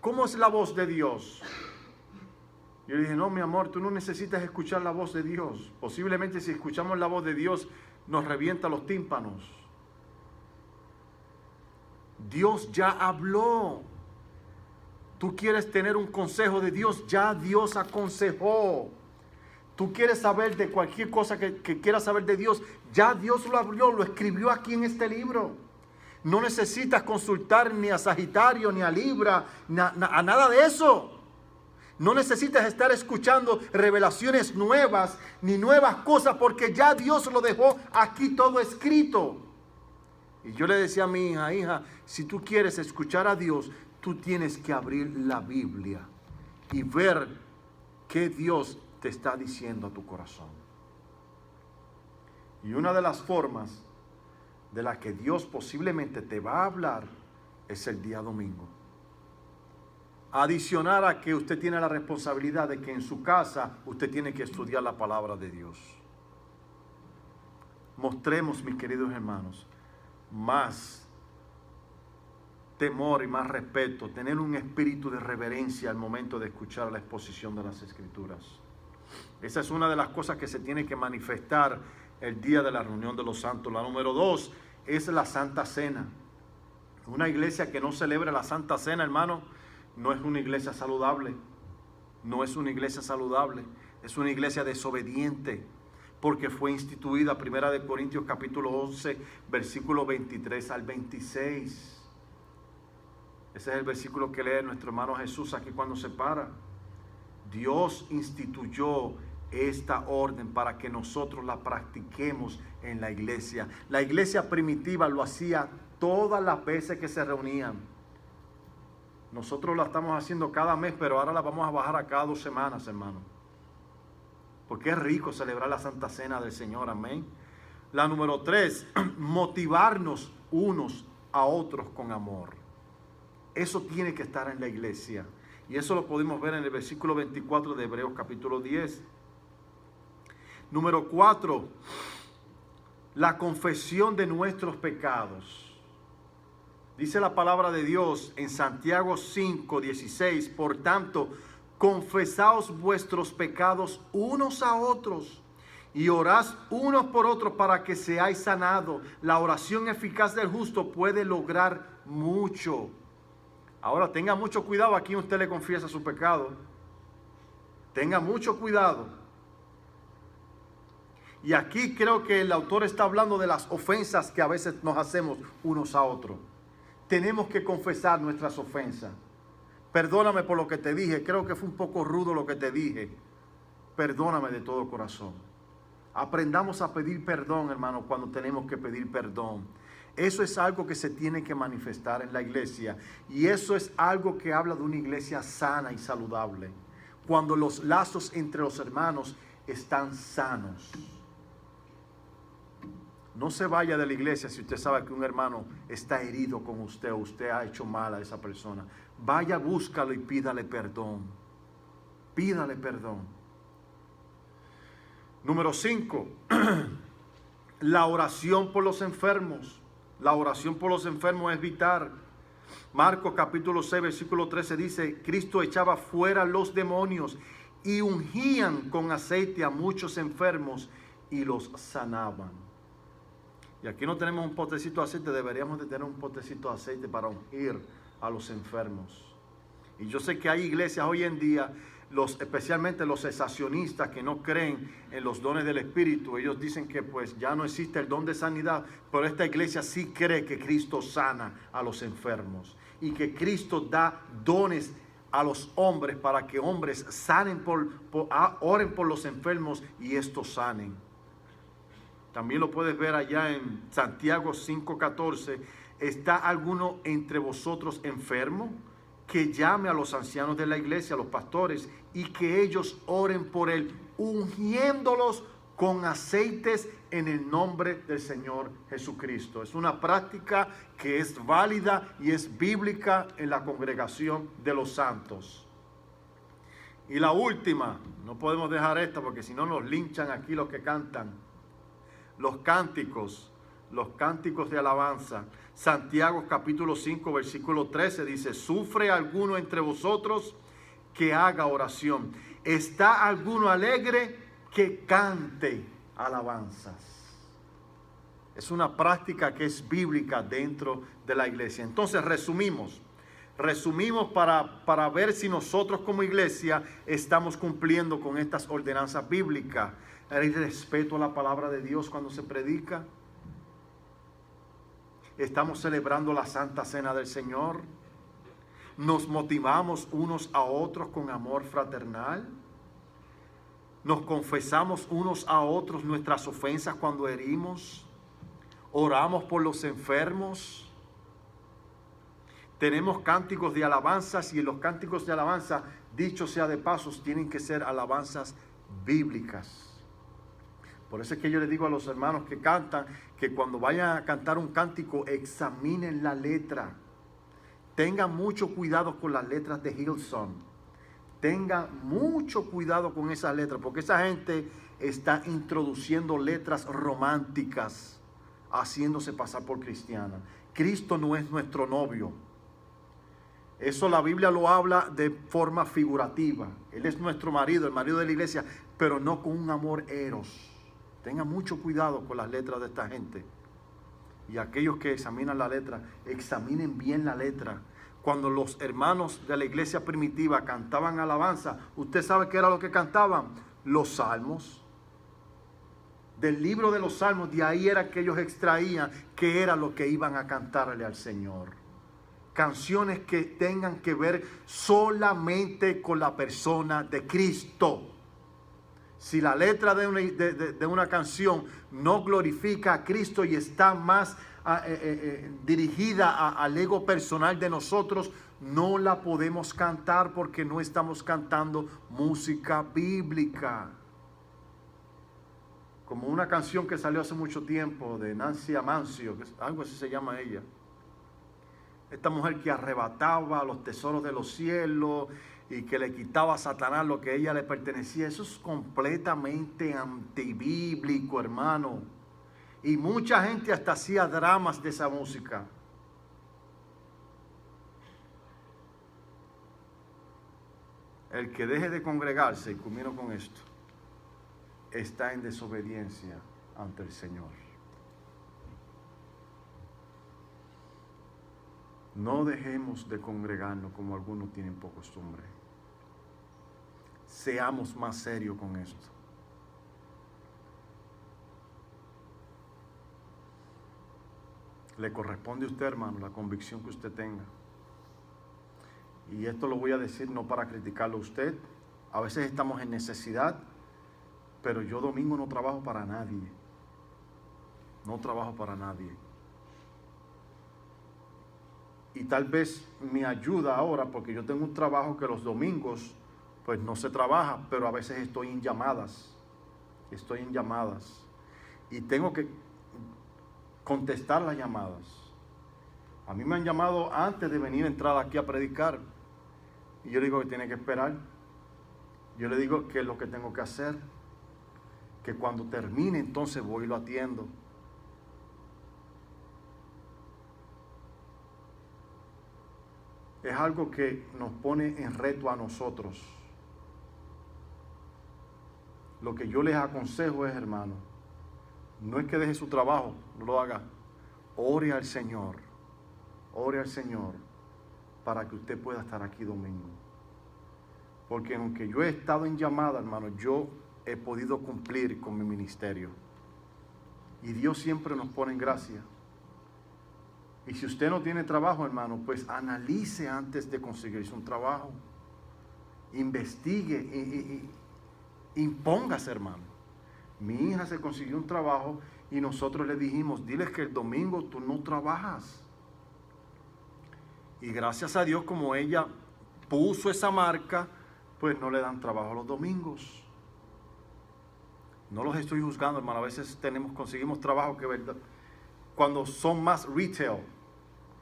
¿Cómo es la voz de Dios? Yo le dije, no, mi amor, tú no necesitas escuchar la voz de Dios. Posiblemente si escuchamos la voz de Dios, nos revienta los tímpanos. Dios ya habló. Tú quieres tener un consejo de Dios, ya Dios aconsejó. Tú quieres saber de cualquier cosa que quieras saber de Dios, ya Dios lo abrió, lo escribió aquí en este libro. No necesitas consultar ni a Sagitario, ni a Libra, a nada de eso. No necesitas estar escuchando revelaciones nuevas, ni nuevas cosas, porque ya Dios lo dejó aquí todo escrito. Y yo le decía a mi hija, hija, si tú quieres escuchar a Dios, tú tienes que abrir la Biblia y ver qué Dios te está diciendo a tu corazón. Y una de las formas de la que Dios posiblemente te va a hablar es el día domingo. Adicionar a que usted tiene la responsabilidad de que en su casa usted tiene que estudiar la palabra de Dios. Mostremos, mis queridos hermanos, más temor y más respeto, tener un espíritu de reverencia al momento de escuchar la exposición de las Escrituras. Esa es una de las cosas que se tiene que manifestar el día de la reunión de los santos. La número 2 es la Santa Cena. Una iglesia que no celebra la Santa Cena, hermano, no es una iglesia saludable. No es una iglesia saludable. Es una iglesia desobediente, porque fue instituida, 1 Corintios capítulo 11, versículo 23 al 26. Ese es el versículo que lee nuestro hermano Jesús aquí cuando se para. Dios instituyó esta orden para que nosotros la practiquemos en la iglesia. La iglesia primitiva lo hacía todas las veces que se reunían. Nosotros la estamos haciendo cada mes, pero ahora la vamos a bajar a cada 2 semanas, hermano. Porque es rico celebrar la Santa Cena del Señor, amén. La número 3, motivarnos unos a otros con amor. Eso tiene que estar en la iglesia. Y eso lo podemos ver en el versículo 24 de Hebreos capítulo 10. Número 4, la confesión de nuestros pecados. Dice la palabra de Dios en Santiago 5:16, por tanto, confesaos vuestros pecados unos a otros y orad unos por otros para que seáis sanados. La oración eficaz del justo puede lograr mucho. Ahora tenga mucho cuidado, aquí usted le confiesa su pecado. Tenga mucho cuidado. Y aquí creo que el autor está hablando de las ofensas que a veces nos hacemos unos a otros. Tenemos que confesar nuestras ofensas. Perdóname por lo que te dije, creo que fue un poco rudo lo que te dije. Perdóname de todo corazón. Aprendamos a pedir perdón, hermano, cuando tenemos que pedir perdón. Eso es algo que se tiene que manifestar en la iglesia. Y eso es algo que habla de una iglesia sana y saludable. Cuando los lazos entre los hermanos están sanos. No se vaya de la iglesia si usted sabe que un hermano está herido con usted o usted ha hecho mal a esa persona. Vaya, búscalo y pídale perdón. Pídale perdón. Número 5. La oración por los enfermos. La oración por los enfermos es vital. Marcos capítulo 6, versículo 13 dice, Cristo echaba fuera los demonios y ungían con aceite a muchos enfermos y los sanaban. Y aquí no tenemos un potecito de aceite, deberíamos de tener un potecito de aceite para ungir a los enfermos. Y yo sé que hay iglesias hoy en día, especialmente los cesacionistas que no creen en los dones del Espíritu, ellos dicen que pues ya no existe el don de sanidad, pero esta iglesia sí cree que Cristo sana a los enfermos y que Cristo da dones a los hombres para que hombres sanen oren por los enfermos y estos sanen. También lo puedes ver allá en Santiago 5:14. ¿Está alguno entre vosotros enfermo? Que llame a los ancianos de la iglesia, a los pastores, y que ellos oren por él, ungiéndolos con aceites en el nombre del Señor Jesucristo. Es una práctica que es válida y es bíblica en la congregación de los santos. Y la última, no podemos dejar esta porque si no nos linchan aquí los que cantan. Los cánticos de alabanza. Santiago capítulo 5 versículo 13 dice: ¿sufre alguno entre vosotros? Que haga oración. ¿Está alguno alegre? Que cante alabanzas. Es una práctica que es bíblica dentro de la iglesia. Entonces resumimos para ver si nosotros como iglesia estamos cumpliendo con estas ordenanzas bíblicas. ¿Hay respeto a la palabra de Dios cuando se predica? ¿Estamos celebrando la Santa Cena del Señor? ¿Nos motivamos unos a otros con amor fraternal? ¿Nos confesamos unos a otros nuestras ofensas cuando herimos? ¿Oramos por los enfermos? Tenemos cánticos de alabanzas y en los cánticos de alabanza, dicho sea de pasos, tienen que ser alabanzas bíblicas. Por eso es que yo les digo a los hermanos que cantan, que cuando vayan a cantar un cántico, examinen la letra. Tengan mucho cuidado con las letras de Hillsong. Tengan mucho cuidado con esas letras, porque esa gente está introduciendo letras románticas, haciéndose pasar por cristiana. Cristo no es nuestro novio. Eso la Biblia lo habla de forma figurativa. Él es nuestro marido, el marido de la iglesia, pero no con un amor eros. Tengan mucho cuidado con las letras de esta gente. Y aquellos que examinan la letra, examinen bien la letra. Cuando los hermanos de la iglesia primitiva cantaban alabanza, ¿usted sabe qué era lo que cantaban? Los salmos. Del libro de los salmos, de ahí era que ellos extraían qué era lo que iban a cantarle al Señor. Canciones que tengan que ver solamente con la persona de Cristo. Si la letra de una canción no glorifica a Cristo y está más dirigida al ego personal de nosotros, no la podemos cantar porque no estamos cantando música bíblica. Como una canción que salió hace mucho tiempo de Nancy Amancio, algo así se llama ella. Esta mujer que arrebataba los tesoros de los cielos y que le quitaba a Satanás lo que a ella le pertenecía. Eso es completamente antibíblico, hermano. Y mucha gente hasta hacía dramas de esa música. El que deje de congregarse, y culmino con esto, está en desobediencia ante el Señor. No dejemos de congregarnos como algunos tienen por costumbre. Seamos más serios con esto. Le corresponde a usted, hermano, la convicción que usted tenga. Y esto lo voy a decir no para criticarlo a usted. A veces estamos en necesidad, pero yo domingo no trabajo para nadie. No trabajo para nadie. Y tal vez me ayuda ahora porque yo tengo un trabajo que los domingos pues no se trabaja, pero a veces estoy en llamadas. Y tengo que contestar las llamadas. A mí me han llamado antes de venir a entrar aquí a predicar. Y yo le digo que tiene que esperar. Yo le digo qué es lo que tengo que hacer. Que cuando termine entonces voy y lo atiendo. Es algo que nos pone en reto a nosotros. lo que yo les aconsejo es, hermano, no es que deje su trabajo, no lo haga. Ore al Señor para que usted pueda estar aquí domingo. Porque aunque yo he estado en llamada, hermano, yo he podido cumplir con mi ministerio. Y Dios siempre nos pone en gracia. Y si usted no tiene trabajo, hermano, pues analice antes de conseguirse un trabajo. Investigue, impóngase, hermano. Mi hija se consiguió un trabajo y nosotros le dijimos, diles que el domingo tú no trabajas. Y gracias a Dios, como ella puso esa marca, pues no le dan trabajo los domingos. No los estoy juzgando, hermano. A veces conseguimos trabajo que, verdad, cuando son más retail,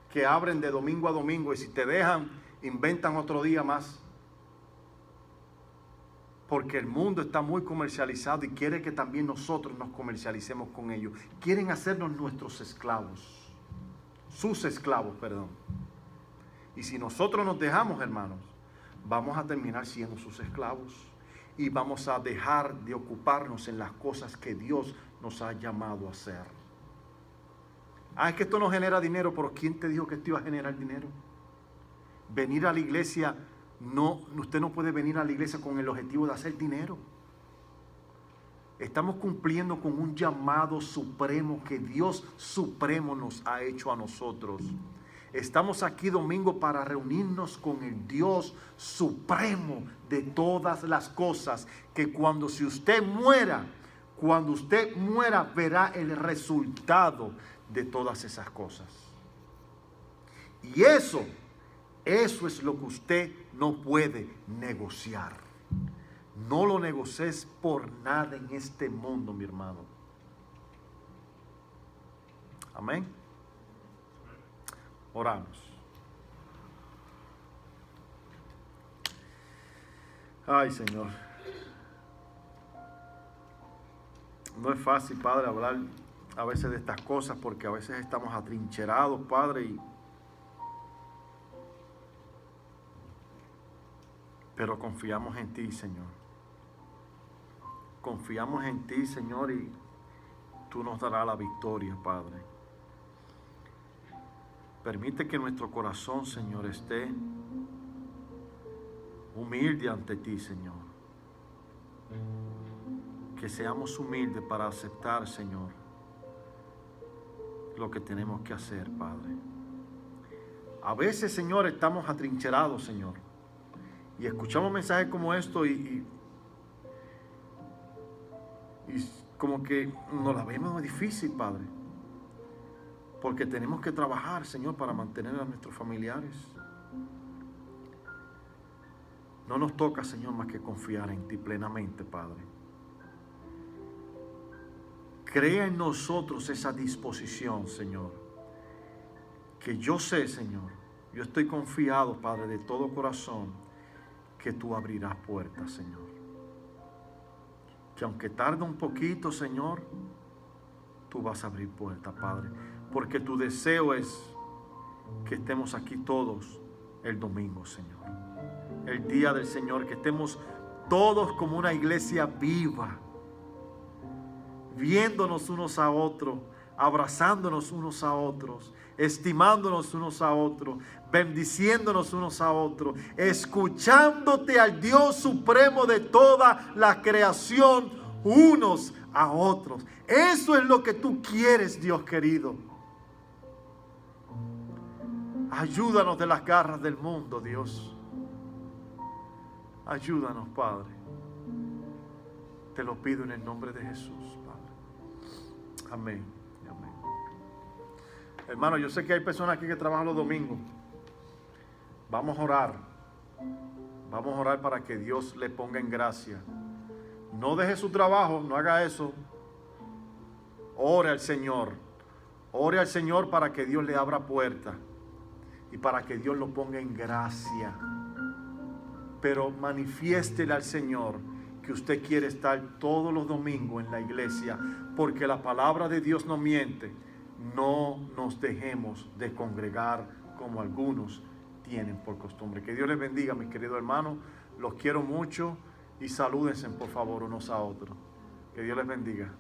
que abren de domingo a domingo, y si te dejan, inventan otro día más. Porque el mundo está muy comercializado y quiere que también nosotros nos comercialicemos con ellos. Quieren hacernos nuestros esclavos. Sus esclavos, perdón. Y si nosotros nos dejamos, hermanos, vamos a terminar siendo sus esclavos. Y vamos a dejar de ocuparnos en las cosas que Dios nos ha llamado a hacer. Es que esto no genera dinero, pero ¿quién te dijo que esto iba a generar dinero? Venir a la iglesia, usted no puede venir a la iglesia con el objetivo de hacer dinero. Estamos cumpliendo con un llamado supremo que Dios supremo nos ha hecho a nosotros. Estamos aquí domingo para reunirnos con el Dios supremo de todas las cosas, que cuando usted muera verá el resultado de todas esas cosas. Y eso es lo que usted no puede negociar. No lo negocies por nada en este mundo, mi hermano. Amén. Oramos. Ay, Señor. No es fácil, Padre, hablar a veces de estas cosas, porque a veces estamos atrincherados, Padre, pero confiamos en ti, Señor. Confiamos en ti, Señor, y tú nos darás la victoria, Padre. Permite que nuestro corazón, Señor, esté humilde ante ti, Señor. Que seamos humildes para aceptar, Señor, lo que tenemos que hacer, Padre. A veces, Señor, estamos atrincherados, Señor, y escuchamos mensajes como esto y como que nos la vemos muy difícil, Padre, porque tenemos que trabajar, Señor, para mantener a nuestros familiares. No nos toca, Señor, más que confiar en ti plenamente, Padre. Crea en nosotros esa disposición, Señor. Que yo sé, Señor, yo estoy confiado, Padre, de todo corazón, que tú abrirás puertas, Señor. Que aunque tarde un poquito, Señor, tú vas a abrir puertas, Padre. Porque tu deseo es que estemos aquí todos el domingo, Señor. El día del Señor, que estemos todos como una iglesia viva, viéndonos unos a otros, abrazándonos unos a otros, estimándonos unos a otros, bendiciéndonos unos a otros, escuchándote al Dios supremo de toda la creación unos a otros. Eso es lo que tú quieres, Dios querido. Ayúdanos de las garras del mundo, Dios. Ayúdanos, Padre. Te lo pido en el nombre de Jesús, Padre. Amén. Amén. Hermano, yo sé que hay personas aquí que trabajan los domingos. Vamos a orar. Vamos a orar para que Dios le ponga en gracia. No deje su trabajo, no haga eso. Ore al Señor. Ore al Señor para que Dios le abra puertas y para que Dios lo ponga en gracia. Pero manifiéstele al Señor que usted quiere estar todos los domingos en la iglesia, porque la palabra de Dios no miente. No nos dejemos de congregar como algunos tienen por costumbre. Que Dios les bendiga, mis queridos hermanos. Los quiero mucho y salúdense por favor unos a otros. Que Dios les bendiga.